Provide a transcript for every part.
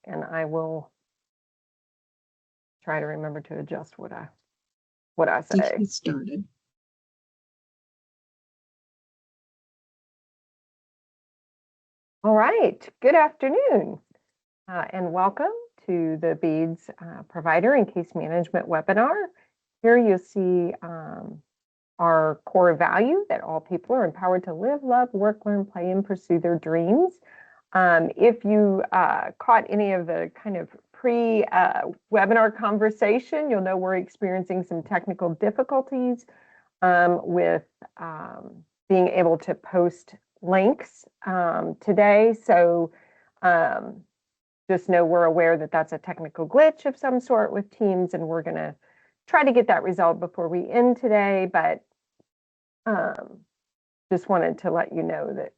and I will try to remember to adjust what I say. Get started. All right, good afternoon, and welcome to the BEADS Provider and Case Management webinar. Here you'll see our core value that all people are empowered to live, love, work, learn, play, and pursue their dreams. If you caught any of the kind of pre-webinar conversation, you'll know we're experiencing some technical difficulties with being able to post links today. So just know we're aware that that's a technical glitch of some sort with Teams, and we're going to try to get that resolved before we end today. But just wanted to let you know that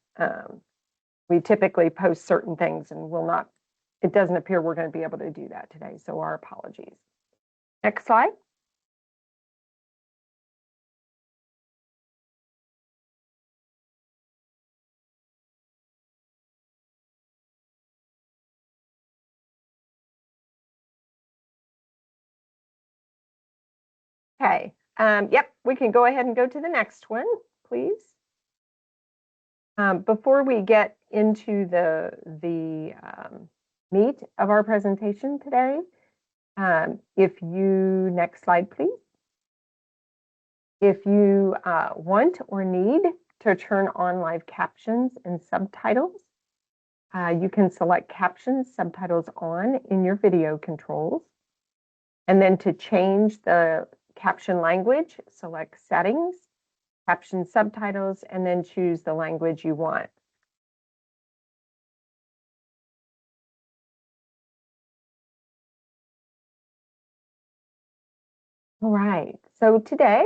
we typically post certain things and it doesn't appear we're going to be able to do that today. So our apologies. Next slide. Okay, yep, we can go ahead and go to the next one, please. Before we get into the meat of our presentation today, next slide, please. If you want or need to turn on live captions and subtitles, you can select captions, subtitles on in your video controls. And then to change the caption language, select settings, caption subtitles, and then choose the language you want. All right, so today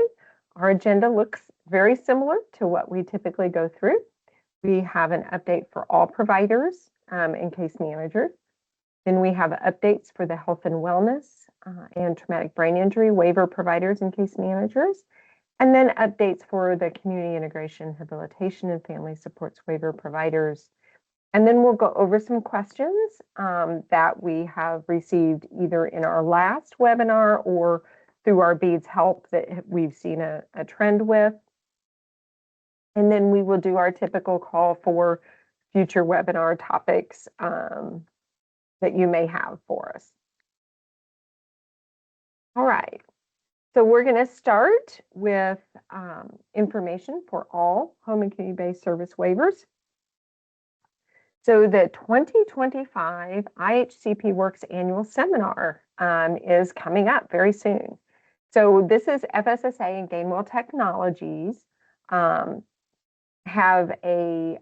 our agenda looks very similar to what we typically go through. We have an update for all providers and case managers. Then we have updates for the health and wellness and traumatic brain injury waiver providers and case managers. And then updates for the community integration, habilitation, and family supports waiver providers. And then we'll go over some questions that we have received either in our last webinar or through our BEADS help that we've seen a trend with. And then we will do our typical call for future webinar topics that you may have for us. All right. So we're going to start with information for all home and community-based service waivers. So the 2025 IHCP Works Annual Seminar is coming up very soon. So this is FSSA and Gainwell Technologies have an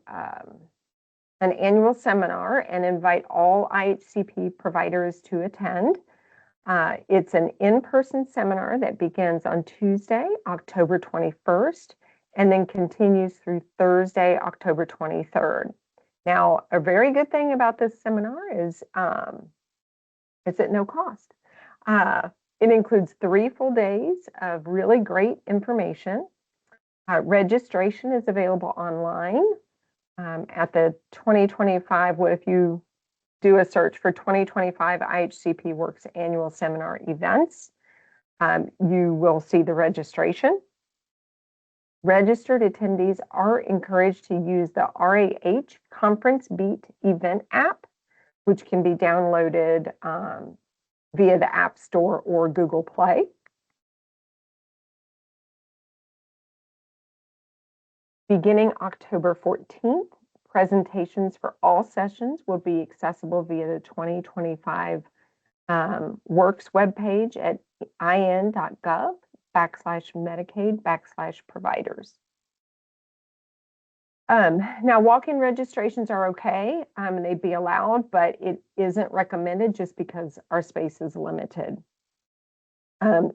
annual seminar and invite all IHCP providers to attend. It's an in-person seminar that begins on Tuesday, October 21st, and then continues through Thursday, October 23rd. Now, a very good thing about this seminar is it's at no cost. It includes 3 full days of really great information. Registration is available online at the 2025, if you do a search for 2025 IHCP Works Annual Seminar Events, you will see the registration. Registered attendees are encouraged to use the RAH Conference Beat event app, which can be downloaded via the App Store or Google Play. Beginning October 14th, presentations for all sessions will be accessible via the 2025 Works webpage at in.gov/Medicaid/providers. Now, walk-in registrations are okay, and they'd be allowed, but it isn't recommended just because our space is limited.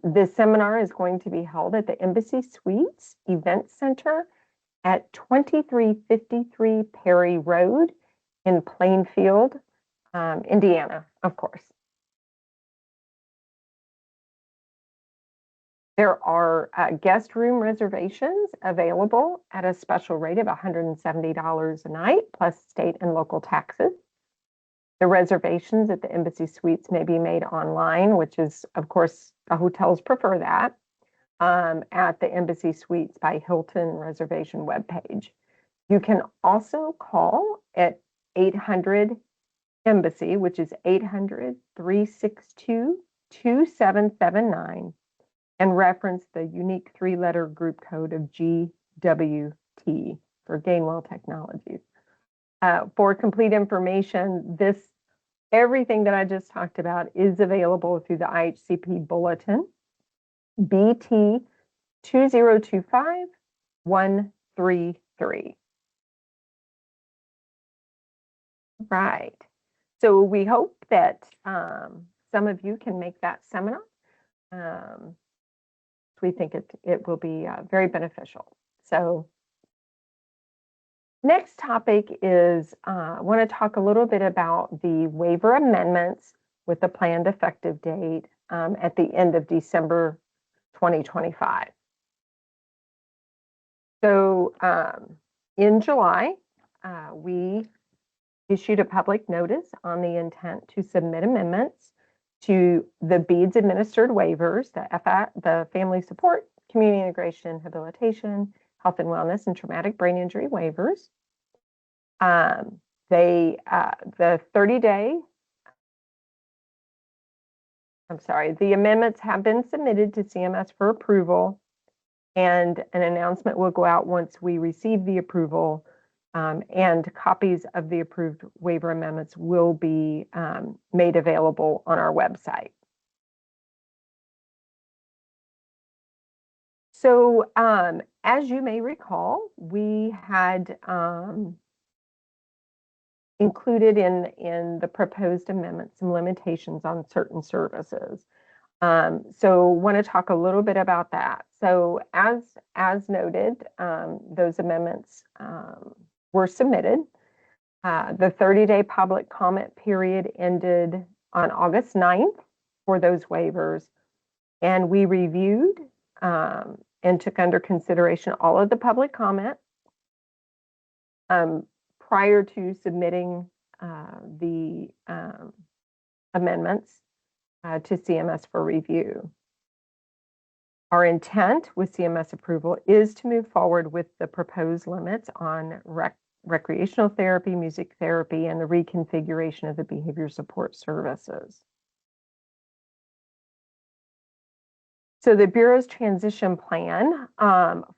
This seminar is going to be held at the Embassy Suites Event Center at 2353 Perry Road in Plainfield, Indiana, of course. There are guest room reservations available at a special rate of $170 a night, plus state and local taxes. The reservations at the Embassy Suites may be made online, which is, of course, the hotels prefer that, at the Embassy Suites by Hilton reservation webpage. You can also call at 800 Embassy, which is 800-362-2779, and reference the unique 3-letter group code of GWT for Gainwell Technologies. For complete information, everything that I just talked about is available through the IHCP bulletin, BT 2025133. Right. So we hope that some of you can make that seminar. We think it will be very beneficial. So next topic is I want to talk a little bit about the waiver amendments with the planned effective date at the end of December 2025. So in July, we issued a public notice on the intent to submit amendments to the BEADS administered waivers, the Family Support, Community Integration, Habilitation, Health and Wellness, and Traumatic Brain Injury waivers. The 30-day, the amendments have been submitted to CMS for approval, and an announcement will go out once we receive the approval, and copies of the approved waiver amendments will be made available on our website. So as you may recall, we had included in the proposed amendment some limitations on certain services. So want to talk a little bit about that. So as noted, those amendments were submitted. The 30-day public comment period ended on August 9th for those waivers, and we reviewed and took under consideration all of the public comment prior to submitting the amendments to CMS for review. Our intent with CMS approval is to move forward with the proposed limits on recreational therapy, music therapy, and the reconfiguration of the behavior support services. So the Bureau's transition plan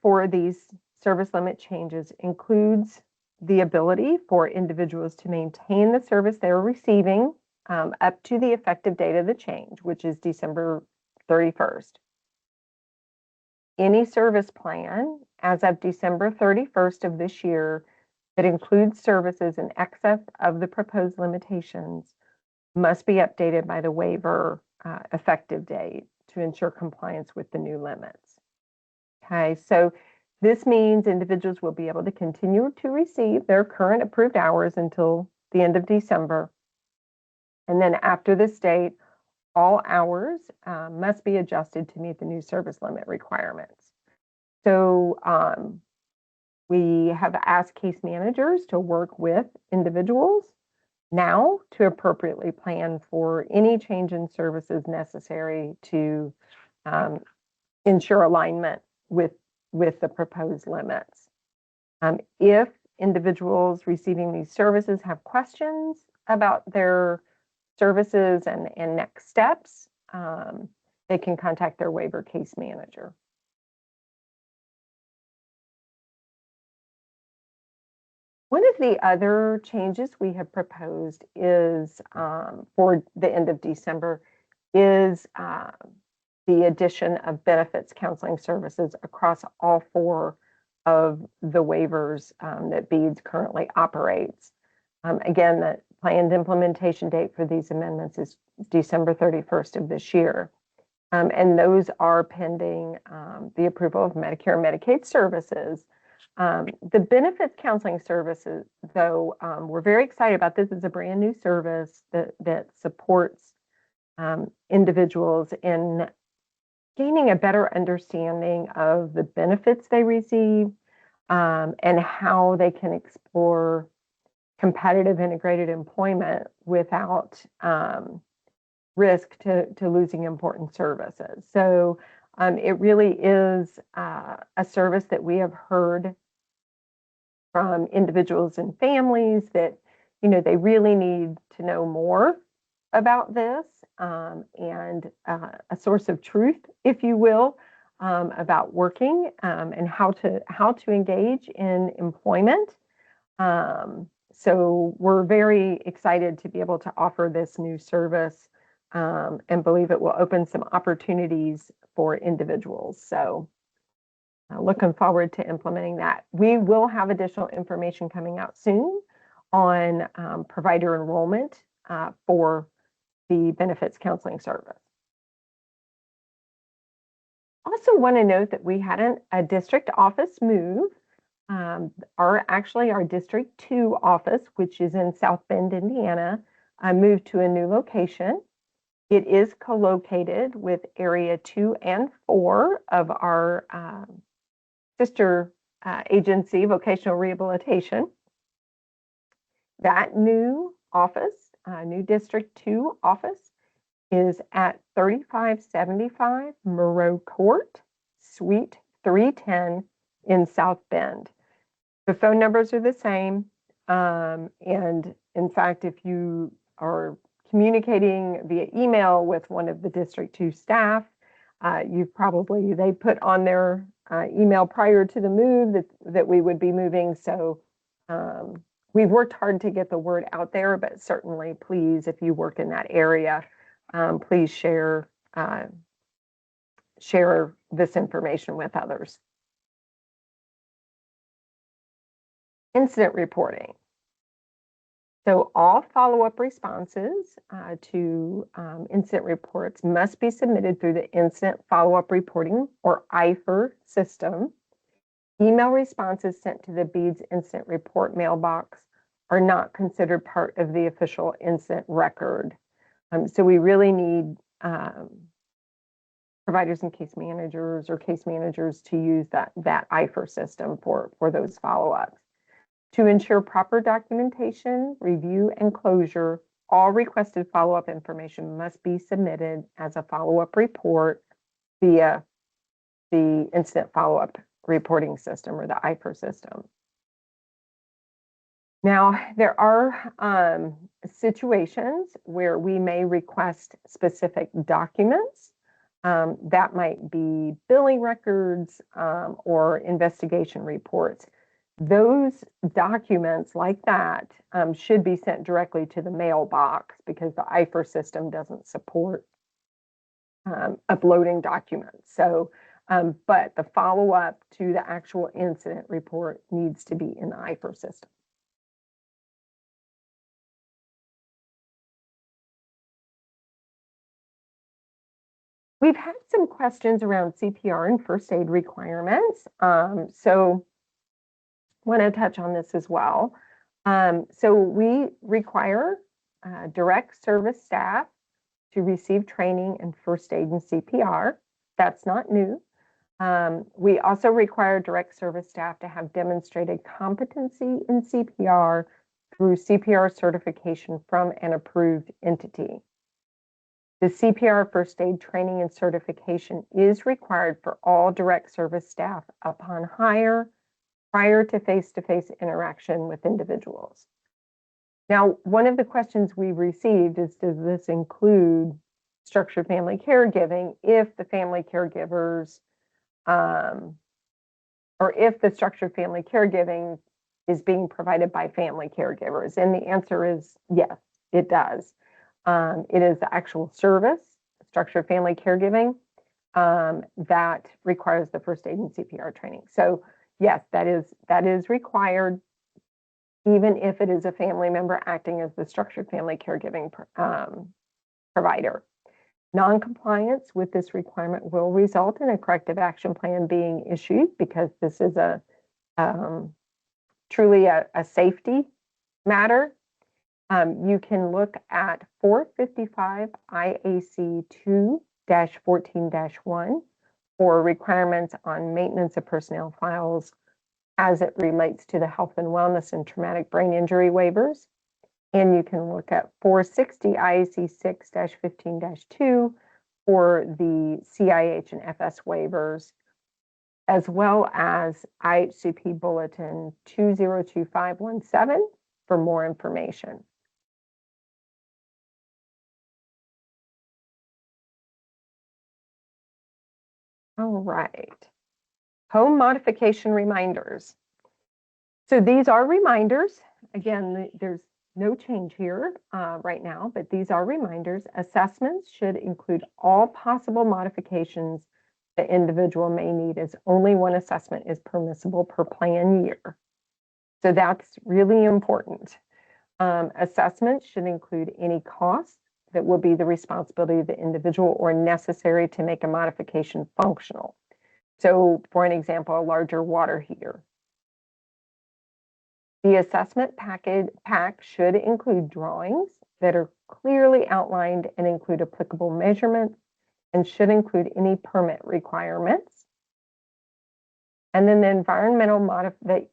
for these service limit changes includes the ability for individuals to maintain the service they're receiving up to the effective date of the change, which is December 31st. Any service plan as of December 31st of this year that includes services in excess of the proposed limitations must be updated by the waiver effective date to ensure compliance with the new limits. Okay, so this means individuals will be able to continue to receive their current approved hours until the end of December. And then after this date, all hours must be adjusted to meet the new service limit requirements. So we have asked case managers to work with individuals now to appropriately plan for any change in services necessary to ensure alignment with the proposed limits. If individuals receiving these services have questions about their services and next steps, they can contact their waiver case manager. One of the other changes we have proposed is for the end of December is the addition of benefits counseling services across all 4 of the waivers that BEADS currently operates. Again, the planned implementation date for these amendments is December 31st of this year. And those are pending the approval of Medicare and Medicaid services. The benefits counseling services, though, we're very excited about this. It's a brand new service that supports individuals in gaining a better understanding of the benefits they receive and how they can explore competitive integrated employment without risk to losing important services. So it really is a service that we have heard from individuals and families that, they really need to know more about this, and a source of truth, if you will, about working and how to engage in employment. So we're very excited to be able to offer this new service, and believe it will open some opportunities for individuals. So looking forward to implementing that. We will have additional information coming out soon on provider enrollment for the benefits counseling service. Also want to note that we had a district office move. Our District 2 office, which is in South Bend, Indiana, moved to a new location. It is co-located with Area 2 and 4 of our sister agency, Vocational Rehabilitation. That new office, new District 2 office, is at 3575 Moreau Court, Suite 310 in South Bend. The phone numbers are the same. And in fact, if you are communicating via email with one of the District 2 staff, they put on their email prior to the move that we would be moving. So we've worked hard to get the word out there, but certainly please, if you work in that area, please share this information with others. Incident reporting. So all follow-up responses to incident reports must be submitted through the Incident Follow-up Reporting, or IFR, system. Email responses sent to the BEADS Incident Report mailbox are not considered part of the official incident record. So we really need providers and case managers to use that IFR system for those follow-ups. To ensure proper documentation, review, and closure, all requested follow-up information must be submitted as a follow-up report via the Incident Follow-up Reporting System, or the IFR system. Now, there are situations where we may request specific documents. That might be billing records or investigation reports. Those documents like that should be sent directly to the mailbox, because the IFR system doesn't support uploading documents. So, but the follow-up to the actual incident report needs to be in the IFR system. We've had some questions around CPR and first aid requirements. So want to touch on this as well. So we require direct service staff to receive training in first aid and CPR. That's not new. We also require direct service staff to have demonstrated competency in CPR through CPR certification from an approved entity. The CPR first aid training and certification is required for all direct service staff upon hire, prior to face-to-face interaction with individuals. Now, one of the questions we received is, does this include structured family caregiving if the family caregivers, or if the structured family caregiving is being provided by family caregivers? And the answer is yes, it does. It is the actual service, structured family caregiving, that requires the first aid and CPR training. So yes, that is required, even if it is a family member acting as the structured family caregiving provider. Non-compliance with this requirement will result in a corrective action plan being issued, because this is truly a safety matter. You can look at 455 IAC 2-14-1 for requirements on maintenance of personnel files as it relates to the health and wellness and traumatic brain injury waivers. And you can look at 460 IAC 6-15-2 for the CIH and FS waivers, as well as IHCP Bulletin 202517 for more information. All right. Home modification reminders. So these are reminders. Again, there's no change here right now, but these are reminders. Assessments should include all possible modifications the individual may need, as only one assessment is permissible per plan year. So that's really important. Assessments should include any costs that will be the responsibility of the individual or necessary to make a modification functional. So for an example, a larger water heater. The assessment pack should include drawings that are clearly outlined and include applicable measurements and should include any permit requirements. And then the the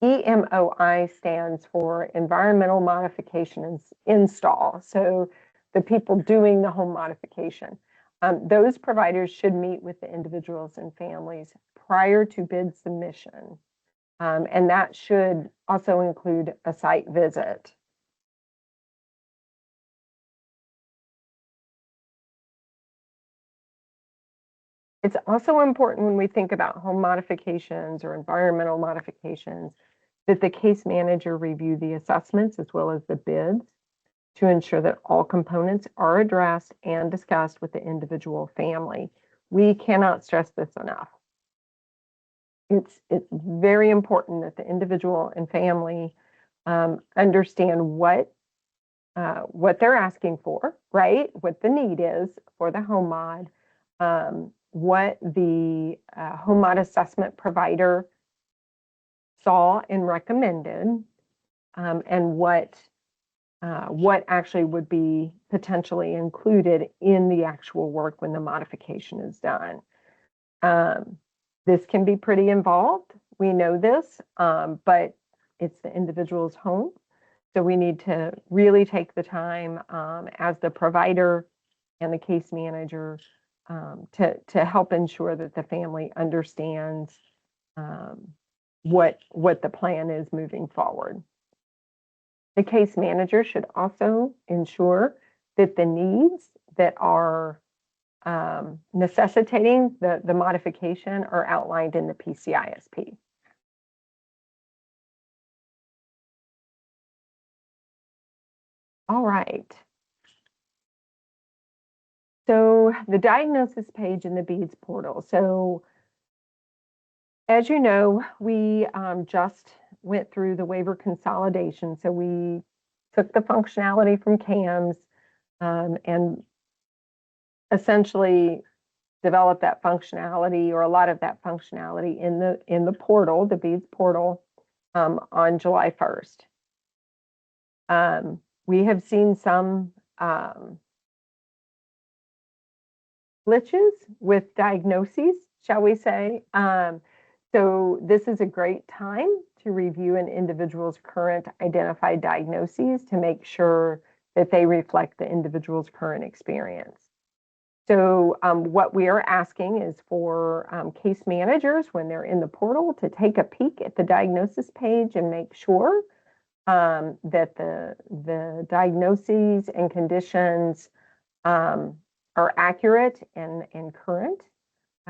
EMOI stands for Environmental Modification Install. So the people doing the home modification. Those providers should meet with the individuals and families prior to bid submission. And that should also include a site visit. It's also important when we think about home modifications or environmental modifications that the case manager review the assessments as well as the bids to ensure that all components are addressed and discussed with the individual family. We cannot stress this enough. It's very important that the individual and family understand what they're asking for, right? What the need is for the home mod, what the home mod assessment provider saw and recommended, and what actually would be potentially included in the actual work when the modification is done. This can be pretty involved. We know this, but it's the individual's home. So we need to really take the time as the provider and the case manager to help ensure that the family understands what the plan is moving forward. The case manager should also ensure that the needs that are necessitating the modification are outlined in the PCISP. All right. So the diagnosis page in the BEADS portal. So as you know, we just went through the waiver consolidation. So we took the functionality from CAMS and essentially developed that functionality, or a lot of that functionality, in the portal, the BEADS portal, on July 1st. We have seen some glitches with diagnoses, shall we say. So this is a great time to review an individual's current identified diagnoses to make sure that they reflect the individual's current experience. So what we are asking is for case managers, when they're in the portal, to take a peek at the diagnosis page and make sure that the diagnoses and conditions are accurate and current,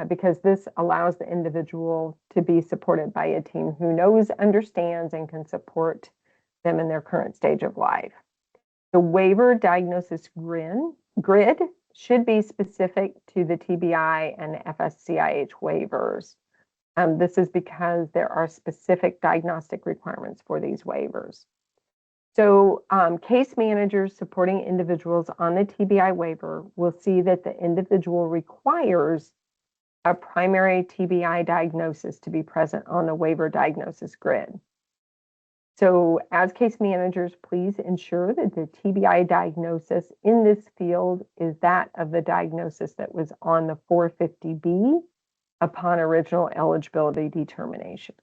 because this allows the individual to be supported by a team who knows, understands, and can support them in their current stage of life. The waiver diagnosis grid should be specific to the TBI and FSCIH waivers. This is because there are specific diagnostic requirements for these waivers. So case managers supporting individuals on the TBI waiver will see that the individual requires a primary TBI diagnosis to be present on the waiver diagnosis grid. So as case managers, please ensure that the TBI diagnosis in this field is that of the diagnosis that was on the 450B upon original eligibility determination.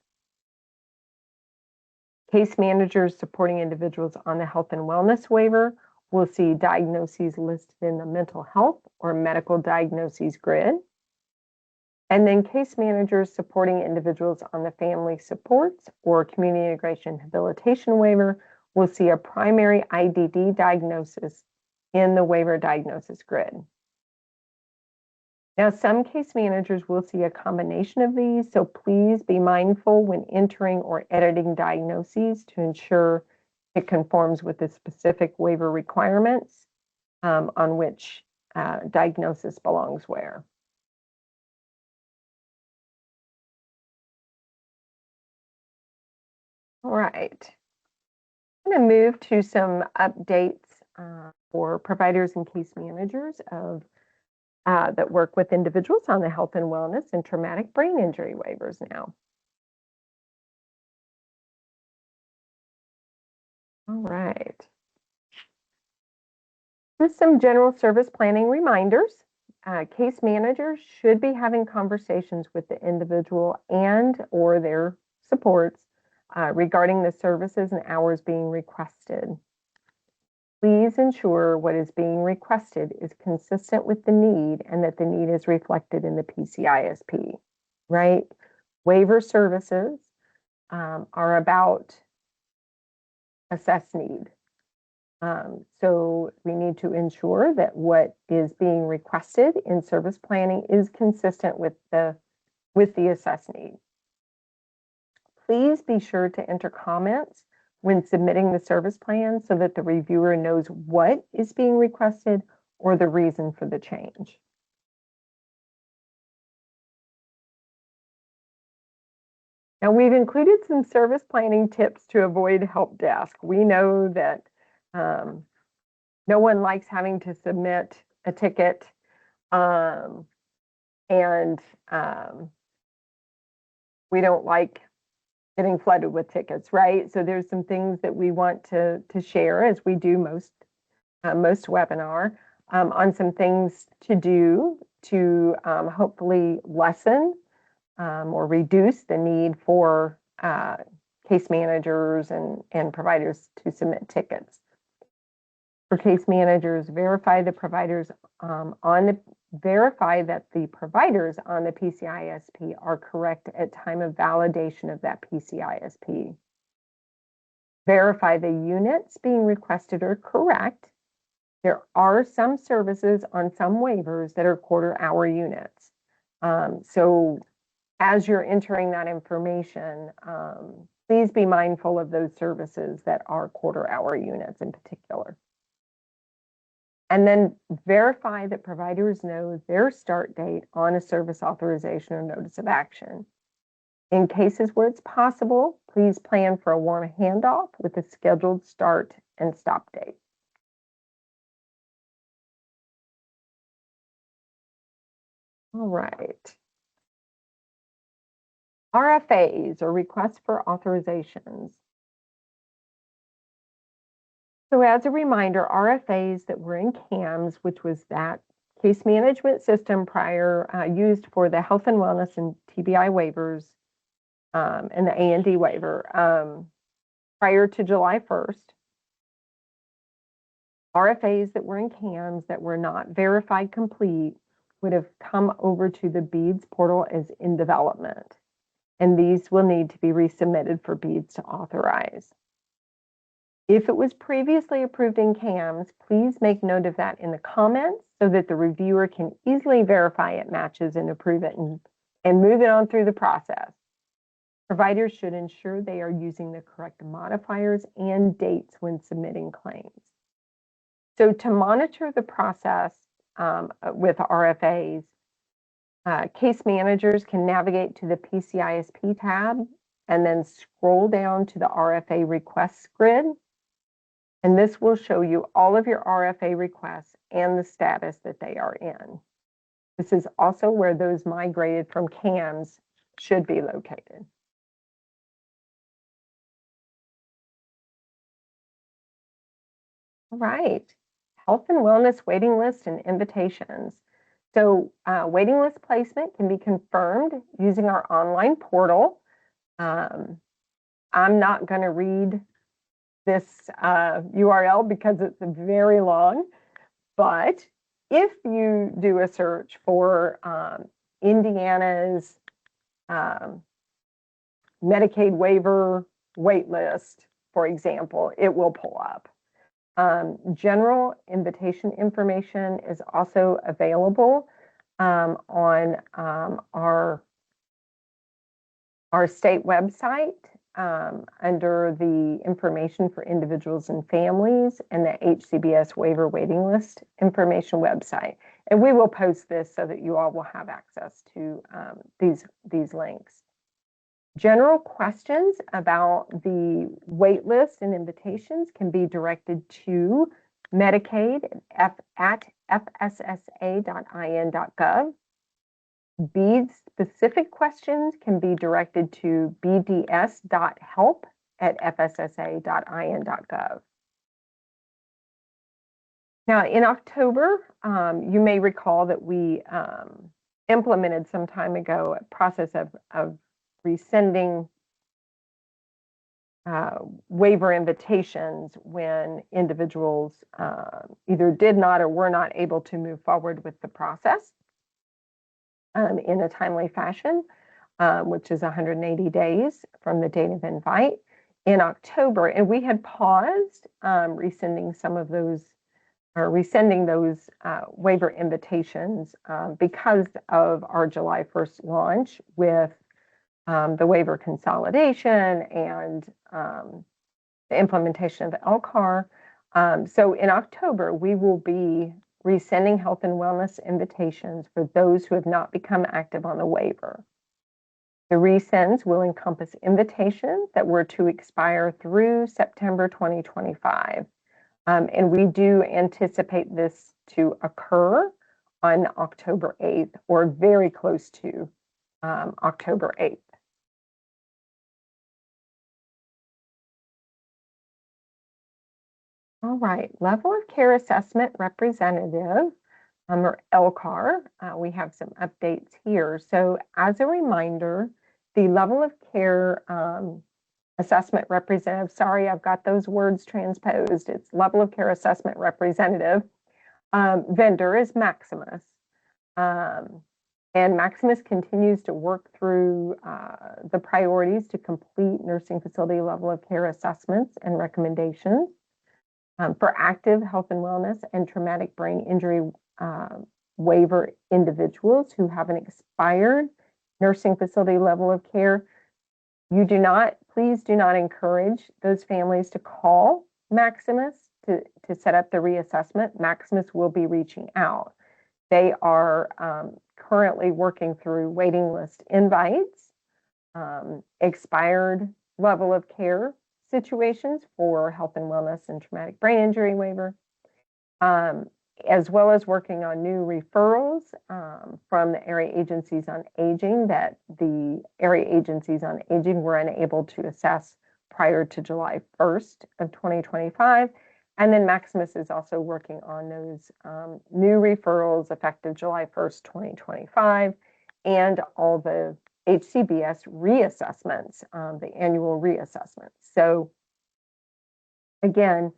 Case managers supporting individuals on the health and wellness waiver will see diagnoses listed in the mental health or medical diagnoses grid. And then case managers supporting individuals on the family supports or community integration habilitation waiver will see a primary IDD diagnosis in the waiver diagnosis grid. Now, some case managers will see a combination of these, so please be mindful when entering or editing diagnoses to ensure it conforms with the specific waiver requirements on which diagnosis belongs where. All right. I'm going to move to some updates for providers and case managers that work with individuals on the health and wellness and traumatic brain injury waivers now. All right. Just some general service planning reminders. Case managers should be having conversations with the individual and or their supports regarding the services and hours being requested. Please ensure what is being requested is consistent with the need and that the need is reflected in the PCISP, right? Waiver services are about assessed need. So we need to ensure that what is being requested in service planning is consistent with the assessed need. Please be sure to enter comments when submitting the service plan so that the reviewer knows what is being requested or the reason for the change. Now, we've included some service planning tips to avoid help desk. We know that no one likes having to submit a ticket and we don't like getting flooded with tickets, right? So there's some things that we want to share, as we do most webinar, on some things to do to hopefully lessen or reduce the need for case managers and providers to submit tickets. For case managers, verify that the providers on the PCISP are correct at time of validation of that PCISP. Verify the units being requested are correct. There are some services on some waivers that are quarter-hour units. So as you're entering that information, please be mindful of those services that are quarter-hour units in particular. And then verify that providers know their start date on a service authorization or notice of action. In cases where it's possible, please plan for a warm handoff with a scheduled start and stop date. All right. RFAs, or requests for authorizations. So as a reminder, RFAs that were in CAMS, which was that case management system prior used for the health and wellness and TBI waivers and the A&D waiver prior to July 1st, RFAs that were in CAMS that were not verified complete would have come over to the BEADS portal as in development. And these will need to be resubmitted for BEADS to authorize. If it was previously approved in CAMS, please make note of that in the comments so that the reviewer can easily verify it matches and approve it and move it on through the process. Providers should ensure they are using the correct modifiers and dates when submitting claims. So to monitor the process with RFAs, case managers can navigate to the PCISP tab and then scroll down to the RFA requests grid. And this will show you all of your RFA requests and the status that they are in. This is also where those migrated from CAMS should be located. All right, health and wellness waiting list and invitations. So waiting list placement can be confirmed using our online portal. I'm not going to read this URL because it's very long, but if you do a search for Indiana's Medicaid waiver wait list, for example, it will pull up. General invitation information is also available on our state website under the information for individuals and families and the HCBS waiver waiting list information website. And we will post this so that you all will have access to these links. General questions about the wait list and invitations can be directed to Medicaid at fssa.in.gov. BEAD-specific questions can be directed to bds.help@fssa.in.gov. Now, in October, you may recall that we implemented some time ago a process of resending waiver invitations when individuals either did not or were not able to move forward with the process in a timely fashion, which is 180 days from the date of invite in October. And we had paused resending some of those waiver invitations because of our July 1st launch with the waiver consolidation and the implementation of the LCAR. So in October, we will be resending health and wellness invitations for those who have not become active on the waiver. The resends will encompass invitations that were to expire through September 2025. And we do anticipate this to occur on October 8th or very close to October 8th. All right, level of care assessment representative, or LCAR, we have some updates here. So as a reminder, the level of care assessment representative, sorry, I've got those words transposed. It's level of care assessment representative vendor is Maximus. And Maximus continues to work through the priorities to complete nursing facility level of care assessments and recommendations for active health and wellness and traumatic brain injury waiver individuals who have an expired nursing facility level of care. Please do not encourage those families to call Maximus to set up the reassessment. Maximus will be reaching out. They are currently working through waiting list invites, expired level of care situations for health and wellness and traumatic brain injury waiver, as well as working on new referrals from the area agencies on aging that the area agencies on aging were unable to assess prior to July 1st of 2025. And then Maximus is also working on those new referrals effective July 1st, 2025, and all the HCBS reassessments, the annual reassessments. So again,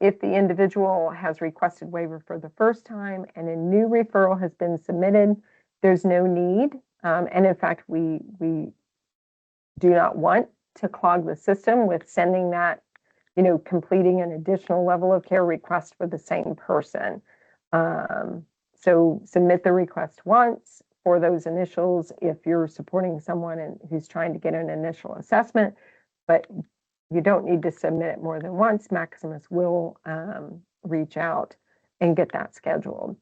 if the individual has requested waiver for the first time and a new referral has been submitted, there's no need. And in fact, we do not want to clog the system with sending that, completing an additional level of care request for the same person. So submit the request once for those initials if you're supporting someone who's trying to get an initial assessment, but you don't need to submit it more than once. Maximus will reach out and get that scheduled.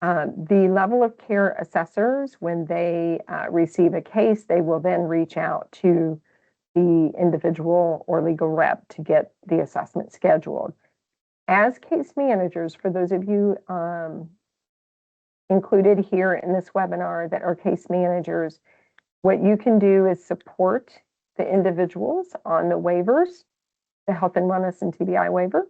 The level of care assessors, when they receive a case, they will then reach out to the individual or legal rep to get the assessment scheduled. As case managers, for those of you included here in this webinar that are case managers, what you can do is support the individuals on the waivers, the health and wellness and TBI waiver,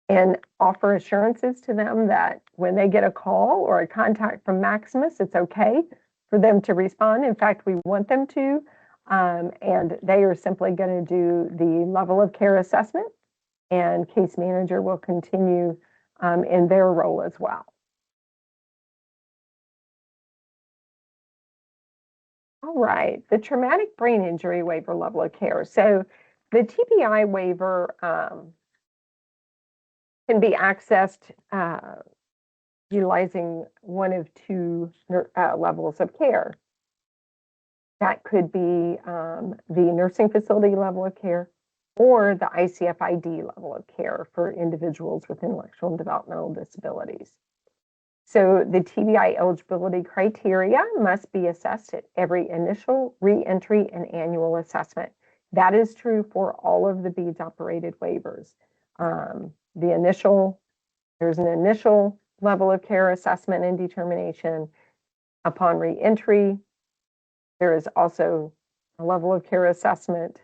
and offer assurances to them that when they get a call or a contact from Maximus, it's okay for them to respond. In fact, we want them to, and they are simply going to do the level of care assessment, and case manager will continue in their role as well. All right, the traumatic brain injury waiver level of care. So the TBI waiver can be accessed utilizing one of two levels of care. That could be the nursing facility level of care or the ICFID level of care for individuals with intellectual and developmental disabilities. So the TBI eligibility criteria must be assessed at every initial, re-entry, and annual assessment. That is true for all of the BEADS operated waivers. There's an initial level of care assessment and determination. Upon re-entry, there is also a level of care assessment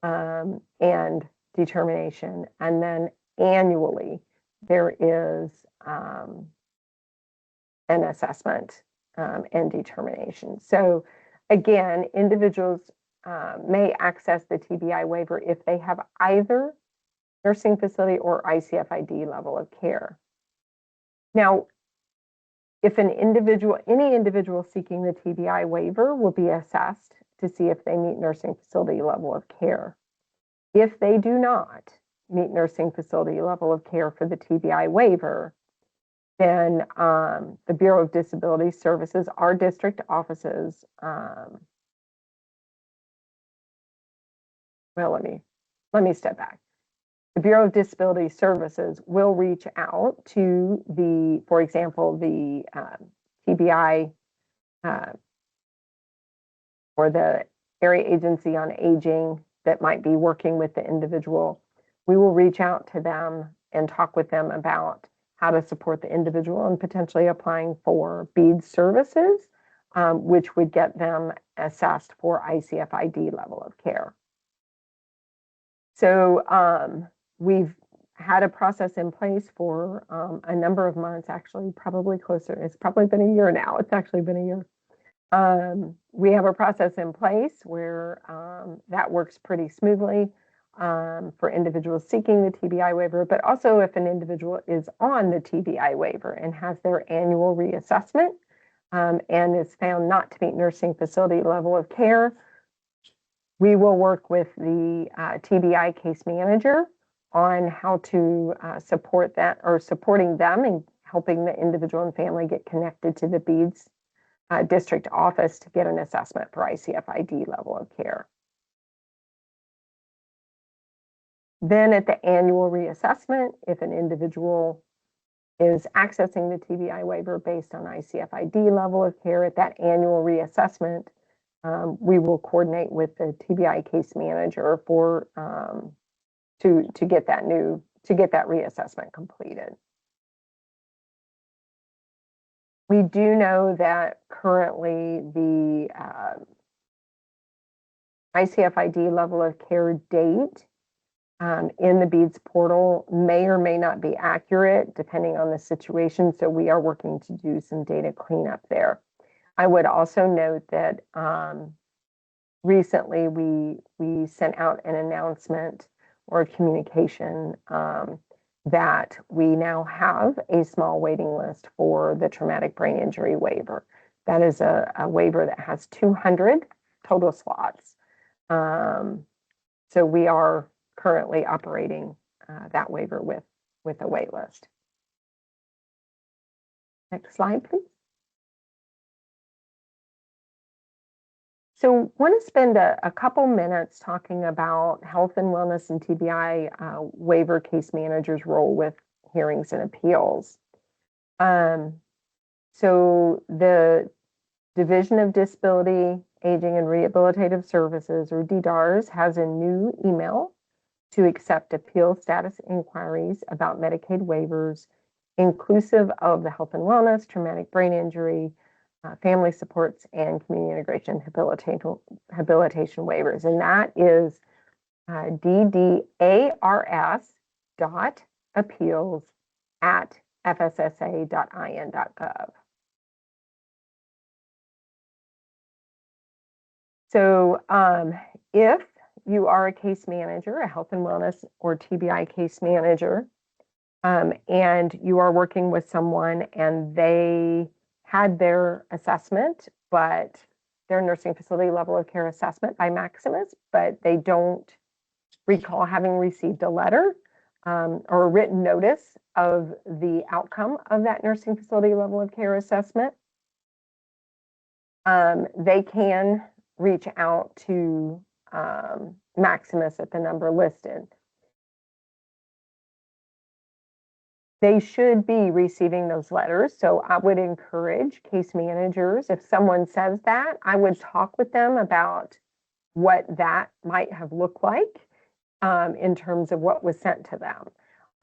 and determination. And then annually, there is an assessment and determination. So again, individuals may access the TBI waiver if they have either nursing facility or ICFID level of care. Now, if any individual seeking the TBI waiver will be assessed to see if they meet nursing facility level of care. If they do not meet nursing facility level of care for the TBI waiver, then the Bureau of Disability Services, our district offices, well, let me step back. The Bureau of Disability Services will reach out to the, for example, the TBI or the Area Agency on Aging that might be working with the individual. We will reach out to them and talk with them about how to support the individual and potentially applying for BEAD services, which would get them assessed for ICFID level of care. So we've had a process in place for a number of months, actually probably closer. It's probably been a year now. It's actually been a year. We have a process in place where that works pretty smoothly for individuals seeking the TBI waiver, but also if an individual is on the TBI waiver and has their annual reassessment and is found not to meet nursing facility level of care, we will work with the TBI case manager on how to support that, or supporting them and helping the individual and family get connected to the BEADS district office to get an assessment for ICFID level of care. Then at the annual reassessment, if an individual is accessing the TBI waiver based on ICFID level of care, at that annual reassessment, we will coordinate with the TBI case manager for to get that reassessment completed. We do know that currently the ICFID level of care date in the BEADS portal may or may not be accurate depending on the situation. So we are working to do some data cleanup there. I would also note that recently we sent out an announcement or a communication that we now have a small waiting list for the traumatic brain injury waiver. That is a waiver that has 200 total slots. So we are currently operating that waiver with a wait list. Next slide, please. So I want to spend a couple minutes talking about health and wellness and TBI waiver case manager's role with hearings and appeals. So the Division of Disability, Aging and Rehabilitative Services, or DDARS, has a new email to accept appeal status inquiries about Medicaid waivers, inclusive of the health and wellness, traumatic brain injury, family supports, and community integration habilitation waivers. And that is ddars.appeals@fssa.in.gov. So if you are a case manager, a health and wellness or TBI case manager, and you are working with someone and they had their assessment, but their nursing facility level of care assessment by Maximus, but they don't recall having received a letter or a written notice of the outcome of that nursing facility level of care assessment, they can reach out to Maximus at the number listed. They should be receiving those letters. So I would encourage case managers, if someone says that, I would talk with them about what that might have looked like in terms of what was sent to them.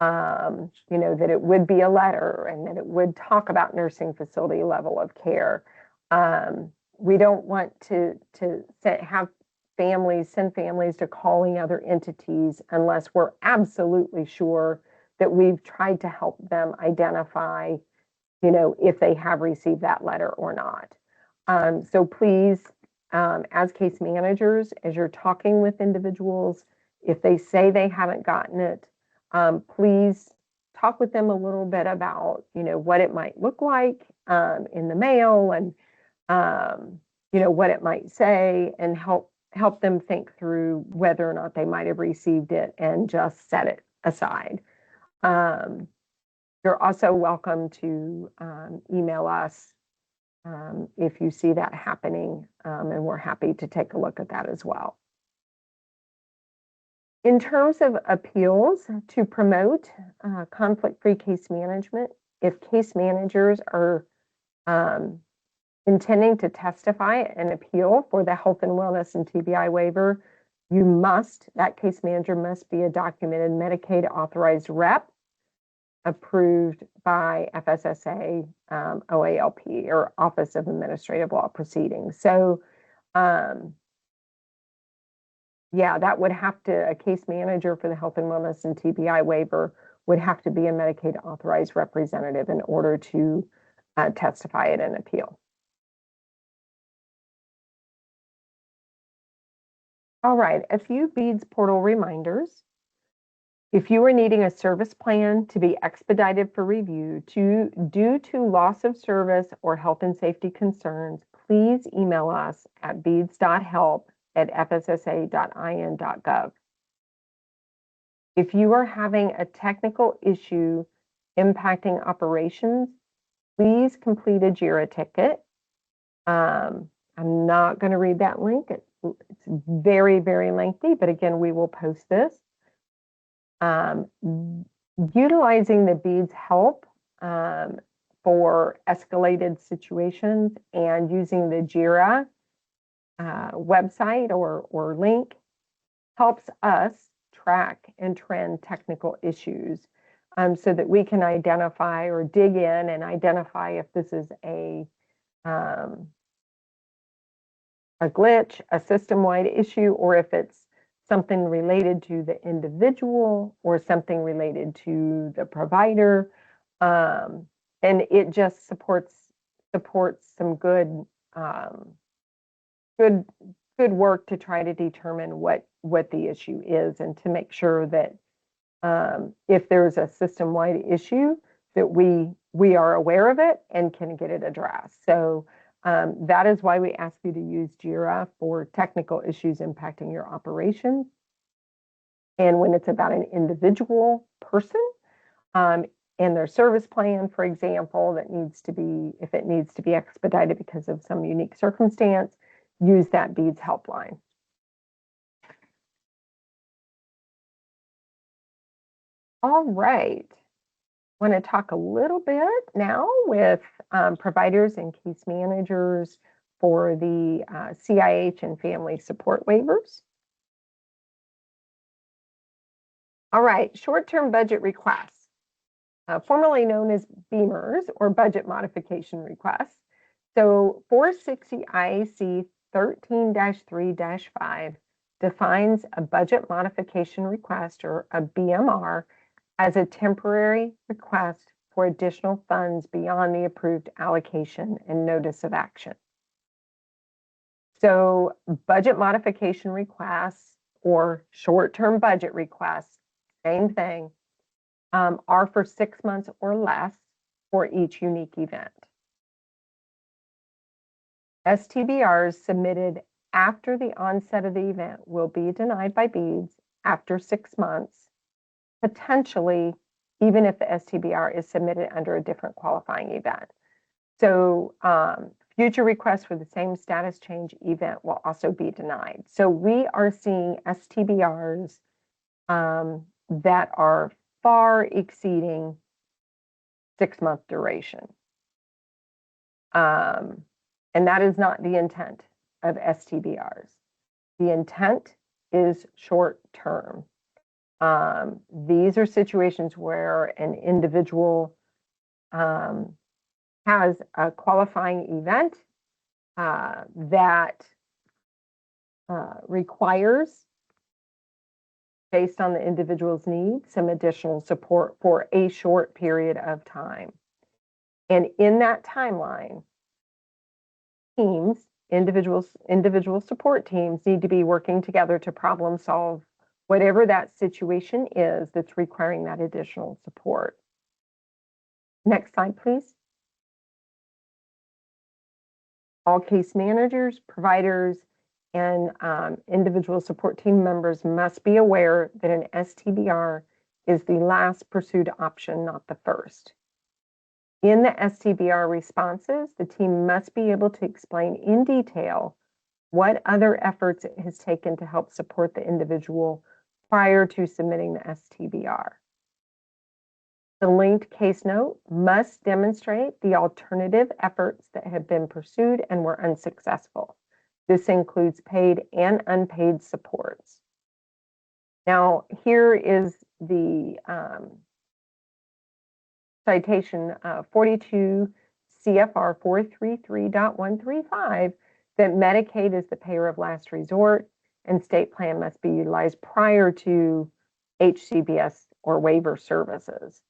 That it would be a letter and that it would talk about nursing facility level of care. We don't want to have send families to calling other entities unless we're absolutely sure that we've tried to help them identify, if they have received that letter or not. So please, as case managers, as you're talking with individuals, if they say they haven't gotten it, please talk with them a little bit about, what it might look like in the mail and, what it might say, and help them think through whether or not they might have received it and just set it aside. You're also welcome to email us if you see that happening, and we're happy to take a look at that as well. In terms of appeals to promote conflict-free case management, if case managers are intending to testify an appeal for the health and wellness and TBI waiver, that case manager must be a documented Medicaid authorized rep approved by FSSA OALP, or Office of Administrative Law Proceedings. So that would have to, a case manager for the health and wellness and TBI waiver would have to be a Medicaid authorized representative in order to testify at an appeal. All right, a few BEADS portal reminders. If you are needing a service plan to be expedited for review due to loss of service or health and safety concerns, please email us at beads.help@fssa.in.gov. If you are having a technical issue impacting operations, please complete a JIRA ticket. I'm not going to read that link. It's very, very lengthy, but again, we will post this. Utilizing the BEADS help for escalated situations and using the JIRA website or link helps us track and trend technical issues so that we can identify or dig in and identify if this is a glitch, a system-wide issue, or if it's something related to the individual or something related to the provider. And it just supports some good work to try to determine what the issue is, and to make sure that if there's a system-wide issue, that we are aware of it and can get it addressed. So that is why we ask you to use JIRA for technical issues impacting your operations. And when it's about an individual person and their service plan, for example, if it needs to be expedited because of some unique circumstance, use that BEADS helpline. All right. I want to talk a little bit now with providers and case managers for the CIH and family support waivers. All right, short-term budget requests, formerly known as BEMERs or budget modification requests. So 460 IAC 13-3-5 defines a budget modification request, or a BMR, as a temporary request for additional funds beyond the approved allocation and notice of action. So budget modification requests or short-term budget requests, same thing, are for 6 months or less for each unique event. STBRs submitted after the onset of the event will be denied by BEADS after 6 months, potentially even if the STBR is submitted under a different qualifying event. So future requests for the same status change event will also be denied. So we are seeing STBRs that are far exceeding 6-month duration. And that is not the intent of STBRs. The intent is short term. These are situations where an individual has a qualifying event that requires, based on the individual's needs, some additional support for a short period of time. And in that timeline, teams, individual support teams need to be working together to problem solve whatever that situation is that's requiring that additional support. Next slide, please. All case managers, providers, and individual support team members must be aware that an STBR is the last pursued option, not the first. In the STBR responses, the team must be able to explain in detail what other efforts it has taken to help support the individual prior to submitting the STBR. The linked case note must demonstrate the alternative efforts that have been pursued and were unsuccessful. This includes paid and unpaid supports. Now, here is the citation 42 CFR 433.135 that Medicaid is the payer of last resort and state plan must be utilized prior to HCBS or waiver services.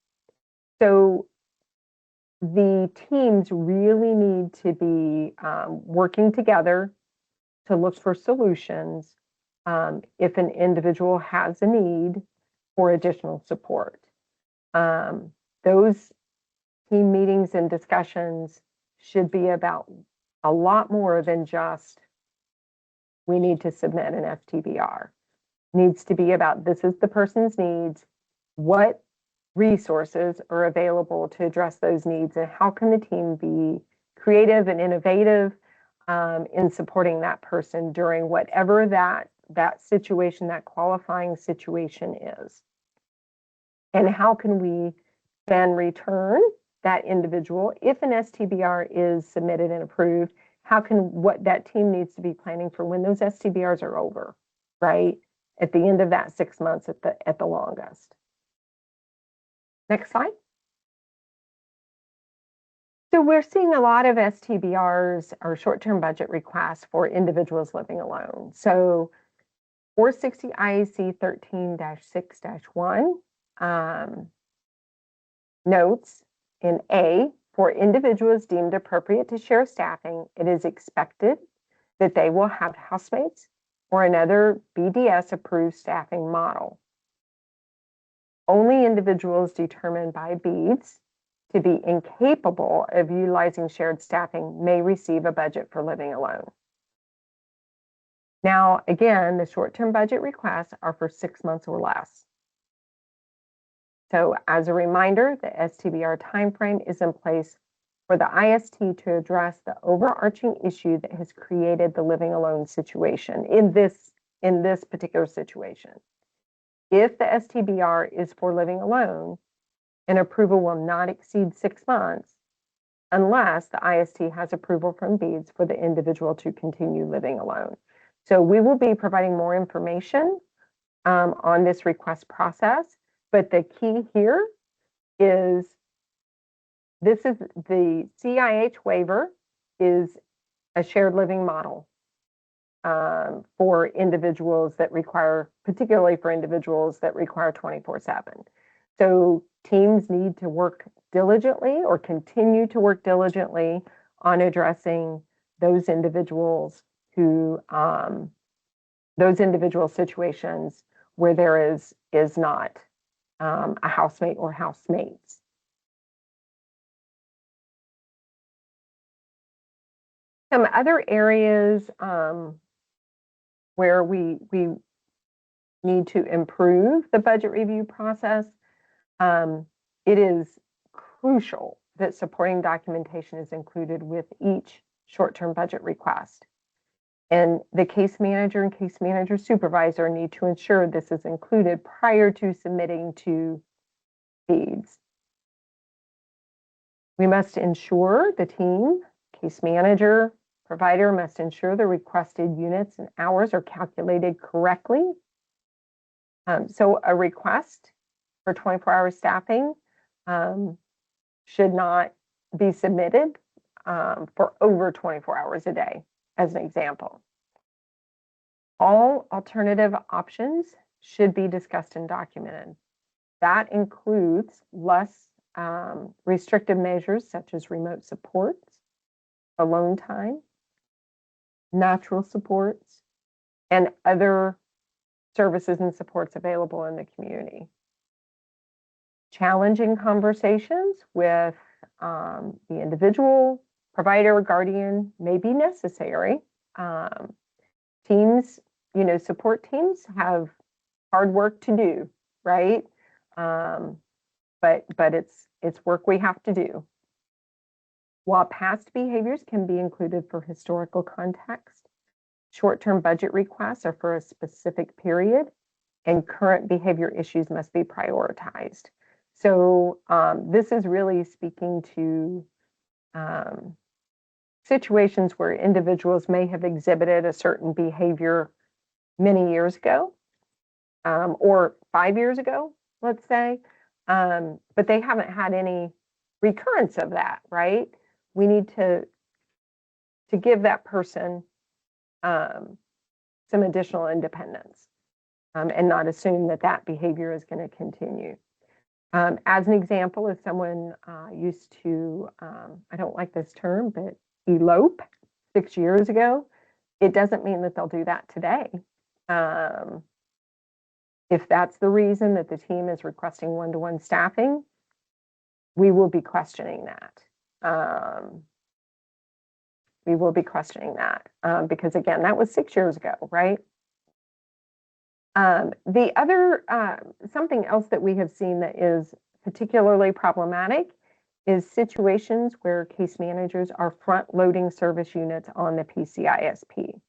So the teams really need to be working together to look for solutions if an individual has a need for additional support. Those team meetings and discussions should be about a lot more than just we need to submit an STBR. Needs to be about this is the person's needs, what resources are available to address those needs, and how can the team be creative and innovative in supporting that person during whatever that situation, that qualifying situation is. And how can we then return that individual, if an STBR is submitted and approved, what that team needs to be planning for when those STBRs are over, right? At the end of that 6 months at the longest. Next slide. So we're seeing a lot of STBRs or short-term budget requests for individuals living alone. So 460 IAC 13-6-1 notes in A, for individuals deemed appropriate to share staffing, it is expected that they will have housemates or another BDS-approved staffing model. Only individuals determined by BEADS to be incapable of utilizing shared staffing may receive a budget for living alone. Now, again, the short-term budget requests are for 6 months or less. So as a reminder, the STBR timeframe is in place for the IST to address the overarching issue that has created the living alone situation in this particular situation. If the STBR is for living alone, an approval will not exceed 6 months unless the IST has approval from BEADS for the individual to continue living alone. So we will be providing more information on this request process, but the key here is this is the CIH waiver is a shared living model for individuals that require, particularly for individuals that require 24/7. So teams need to work diligently or continue to work diligently on addressing those individuals to those individual situations where there is not a housemate or housemates. Some other areas where we need to improve the budget review process, it is crucial that supporting documentation is included with each short-term budget request. And the case manager and case manager supervisor need to ensure this is included prior to submitting to feeds. We must ensure the team, case manager, provider must ensure the requested units and hours are calculated correctly. So a request for 24-hour staffing should not be submitted for over 24 hours a day, as an example. All alternative options should be discussed and documented. That includes less restrictive measures such as remote supports, alone time, natural supports, and other services and supports available in the community. Challenging conversations with the individual, provider, or guardian may be necessary. Teams, support teams have hard work to do, right? But it's work we have to do. While past behaviors can be included for historical context, short-term budget requests are for a specific period, and current behavior issues must be prioritized. So this is really speaking to situations where individuals may have exhibited a certain behavior many years ago, or 5 years ago, let's say, but they haven't had any recurrence of that, right? We need to give that person some additional independence and not assume that that behavior is going to continue. As an example, if someone used to, I don't like this term, but elope 6 years ago, it doesn't mean that they'll do that today. If that's the reason that the team is requesting one-to-one staffing, we will be questioning that. We will be questioning that because, again, that was 6 years ago, right? The other, something else that we have seen that is particularly problematic is situations where case managers are front-loading service units on the PCISP.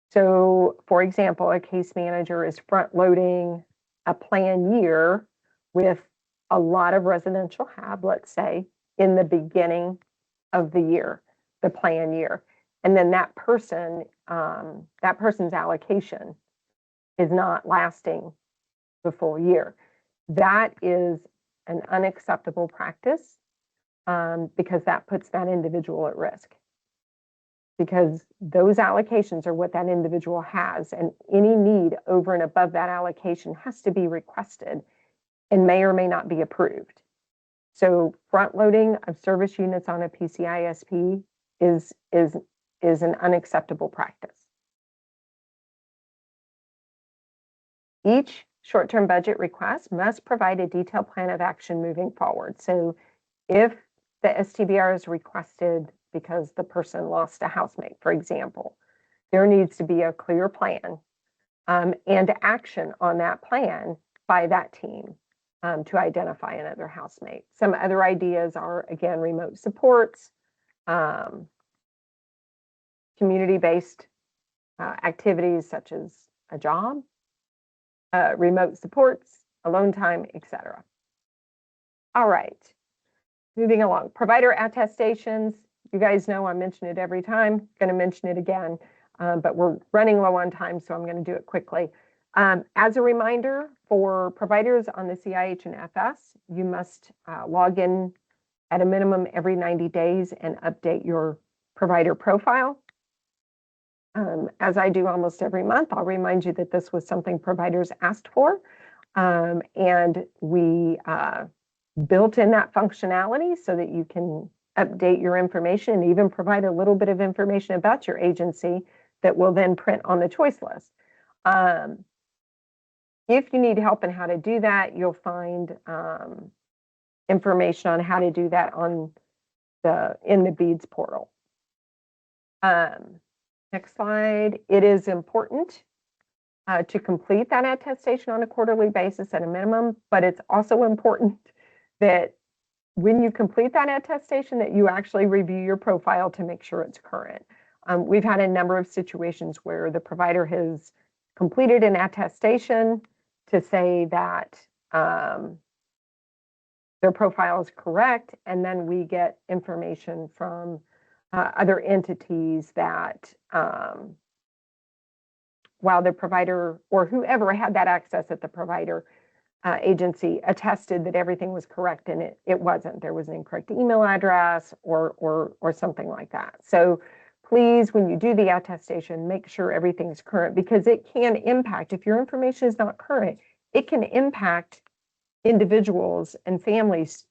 So, for example, a case manager is front-loading a plan year with a lot of residential hab, let's say, in the beginning of the year, the plan year. And then that person's allocation is not lasting the full year. That is an unacceptable practice because that puts that individual at risk. Because those allocations are what that individual has, and any need over and above that allocation has to be requested and may or may not be approved. So front loading of service units on a PCISP is an unacceptable practice. Each short-term budget request must provide a detailed plan of action moving forward. So if the STBR is requested because the person lost a housemate, for example, there needs to be a clear plan and action on that plan by that team to identify another housemate. Some other ideas are, again, remote supports, community-based activities such as a job, remote supports, alone time, etc. All right, moving along. Provider attestations. You guys know I mention it every time. Going to mention it again, but we're running low on time, so I'm going to do it quickly. As a reminder, for providers on the CIH and FS, you must log in at a minimum every 90 days and update your provider profile. As I do almost every month, I'll remind you that this was something providers asked for, and we built in that functionality so that you can update your information, and even provide a little bit of information about your agency that will then print on the choice list. If you need help in how to do that, you'll find information on how to do that in the BEADS portal. Next slide. It is important to complete that attestation on a quarterly basis at a minimum, but it's also important that when you complete that attestation that you actually review your profile to make sure it's current. We've had a number of situations where the provider has completed an attestation to say that their profile is correct, and then we get information from other entities that while the provider or whoever had that access at the provider agency attested that everything was correct, and it wasn't. There was an incorrect email address or something like that. So please, when you do the attestation, make sure everything is current, because it can impact, if your information is not current, it can impact individuals and families'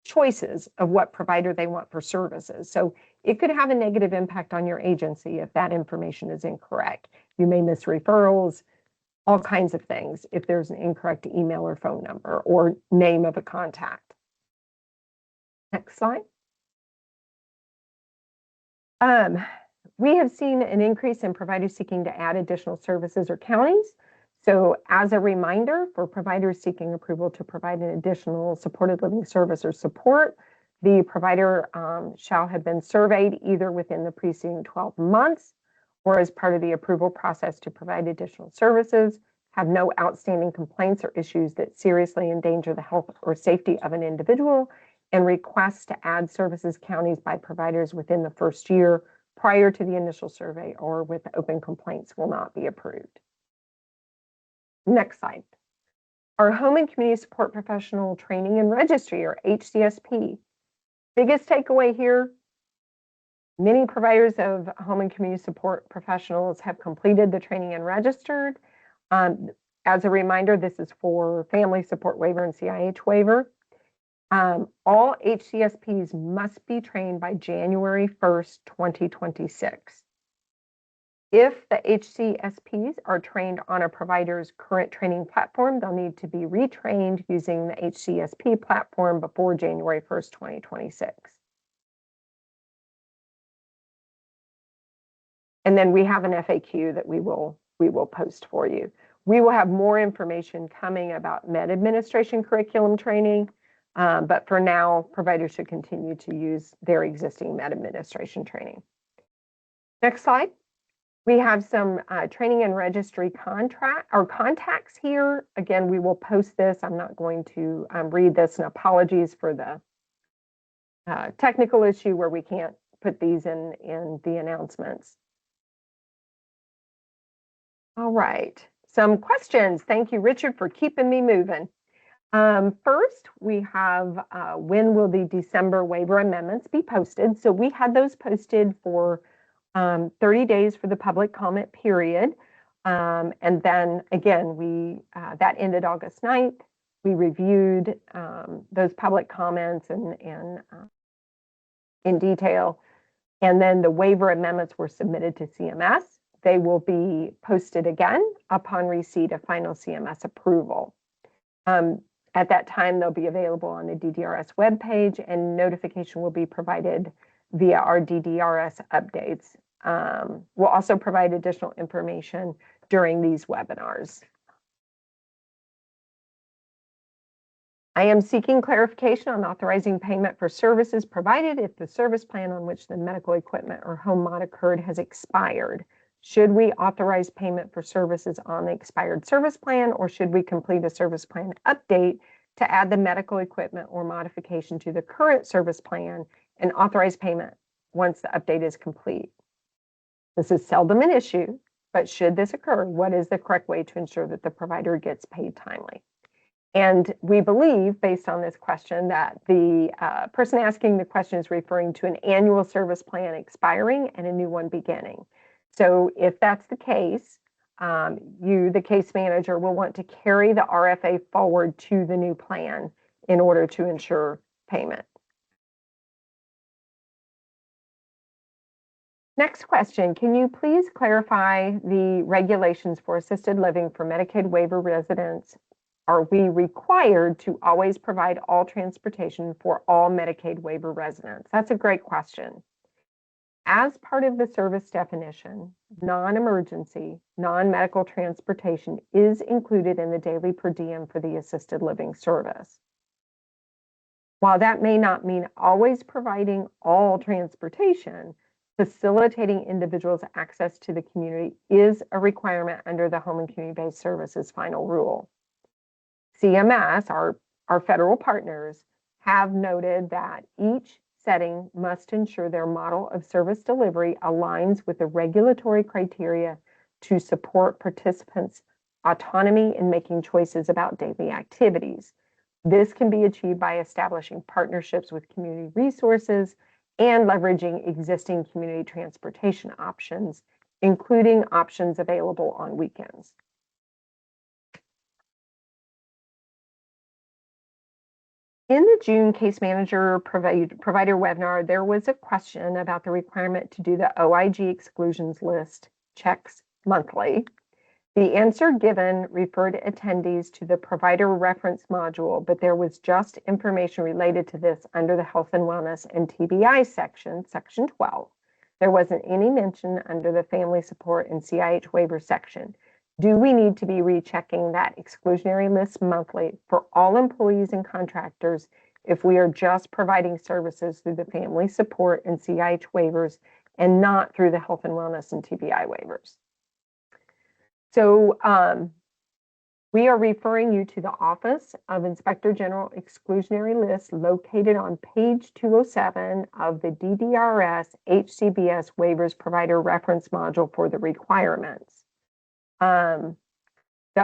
choices of what provider they want for services. So it could have a negative impact on your agency if that information is incorrect. You may miss referrals, all kinds of things, if there's an incorrect email or phone number or name of a contact. Next slide. We have seen an increase in providers seeking to add additional services or counties. So as a reminder, for providers seeking approval to provide an additional supported living service or support, the provider shall have been surveyed either within the preceding 12 months or as part of the approval process to provide additional services, have no outstanding complaints or issues that seriously endanger the health or safety of an individual, and requests to add services counties by providers within the first year prior to the initial survey or with open complaints will not be approved. Next slide. Our Home and Community Support Professional Training and Registry, or HCSP. Biggest takeaway here, many providers of home and community support professionals have completed the training and registered. As a reminder, this is for Family Support Waiver and CIH Waiver. All HCSPs must be trained by January 1st, 2026. If the HCSPs are trained on a provider's current training platform, they'll need to be retrained using the HCSP platform before January 1st, 2026. And then we have an FAQ that we will post for you. We will have more information coming about med administration curriculum training, but for now, providers should continue to use their existing med administration training. Next slide. We have some training and registry contacts here. Again, we will post this. I'm not going to read this, and apologies for the technical issue where we can't put these in the announcements. All right, some questions. Thank you, Richard, for keeping me moving. First, we have when will the December waiver amendments be posted? So we had those posted for 30 days for the public comment period. And then again, that ended August 9th. We reviewed those public comments and in detail. And then the waiver amendments were submitted to CMS. They will be posted again upon receipt of final CMS approval. At that time, they'll be available on the DDRS webpage, and notification will be provided via our DDRS updates. We'll also provide additional information during these webinars. I am seeking clarification on authorizing payment for services provided if the service plan on which the medical equipment or home mod occurred has expired. Should we authorize payment for services on the expired service plan, or should we complete a service plan update to add the medical equipment or modification to the current service plan and authorize payment once the update is complete? This is seldom an issue, but should this occur, what is the correct way to ensure that the provider gets paid timely? And we believe, based on this question, that the person asking the question is referring to an annual service plan expiring and a new one beginning. So if that's the case, you, the case manager, will want to carry the RFA forward to the new plan in order to ensure payment. Next question, can you please clarify the regulations for assisted living for Medicaid waiver residents? Are we required to always provide all transportation for all Medicaid waiver residents? That's a great question. As part of the service definition, non-emergency, non-medical transportation is included in the daily per diem for the assisted living service. While that may not mean always providing all transportation, facilitating individuals' access to the community is a requirement under the Home and Community-Based Services final rule. CMS, our federal partners, have noted that each setting must ensure their model of service delivery aligns with the regulatory criteria to support participants' autonomy in making choices about daily activities. This can be achieved by establishing partnerships with community resources and leveraging existing community transportation options, including options available on weekends. In the June Case Manager Provider webinar, there was a question about the requirement to do the OIG exclusions list checks monthly. The answer given referred attendees to the provider reference module, but there was just information related to this under the Health and Wellness and TBI section, section 12. There wasn't any mention under the Family Support and CIH waiver section. Do we need to be rechecking that exclusionary list monthly for all employees and contractors if we are just providing services through the Family Support and CIH waivers and not through the Health and Wellness and TBI waivers? So we are referring you to the Office of Inspector General Exclusionary List located on page 207 of the DDRS HCBS Waivers Provider Reference Module for the requirements. The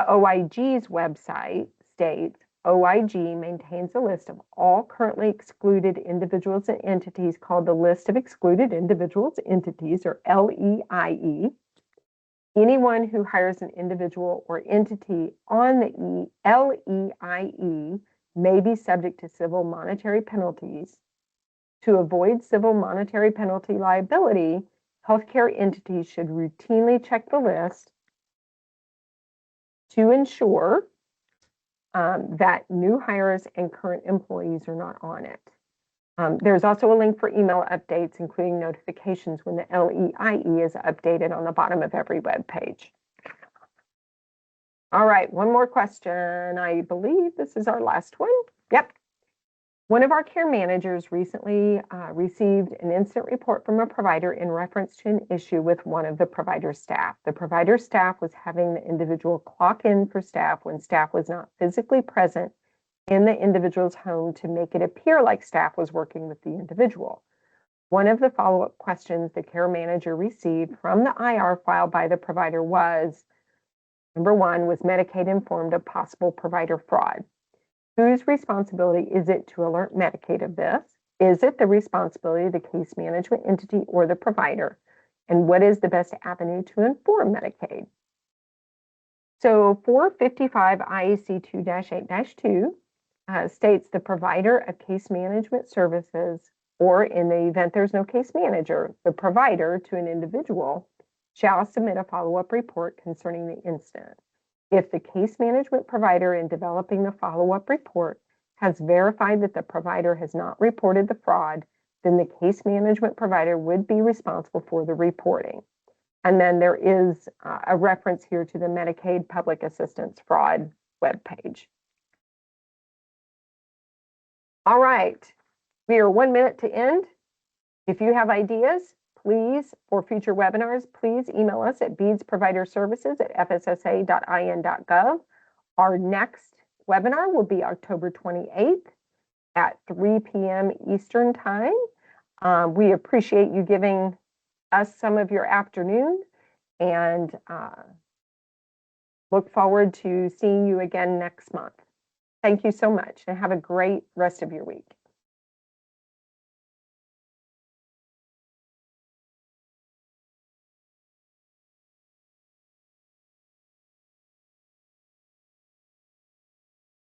OIG's website states, OIG maintains a list of all currently excluded individuals and entities called the List of Excluded Individuals Entities, or LEIE. Anyone who hires an individual or entity on the LEIE may be subject to civil monetary penalties. To avoid civil monetary penalty liability, healthcare entities should routinely check the list to ensure that new hires and current employees are not on it. There's also a link for email updates, including notifications when the LEIE is updated on the bottom of every web page. All right, one more question. I believe this is our last one. Yep. One of our care managers recently received an incident report from a provider in reference to an issue with one of the provider staff. The provider staff was having the individual clock in for staff when staff was not physically present in the individual's home to make it appear like staff was working with the individual. One of the follow-up questions the care manager received from the IR file by the provider was, number one, was Medicaid informed of possible provider fraud? Whose responsibility is it to alert Medicaid of this? Is it the responsibility of the case management entity or the provider? And what is the best avenue to inform Medicaid? So 455 IAC 2-8-2 states the provider of case management services, or in the event there's no case manager, the provider to an individual shall submit a follow-up report concerning the incident. If the case management provider in developing the follow-up report has verified that the provider has not reported the fraud, then the case management provider would be responsible for the reporting. And then there is a reference here to the Medicaid Public Assistance Fraud webpage. All right, we are 1 minute to end. If you have ideas, please, for future webinars, please email us at beadsproviderservices@fssa.in.gov. Our next webinar will be October 28th at 3 p.m. Eastern Time. We appreciate you giving us some of your afternoon and look forward to seeing you again next month. Thank you so much and have a great rest of your week.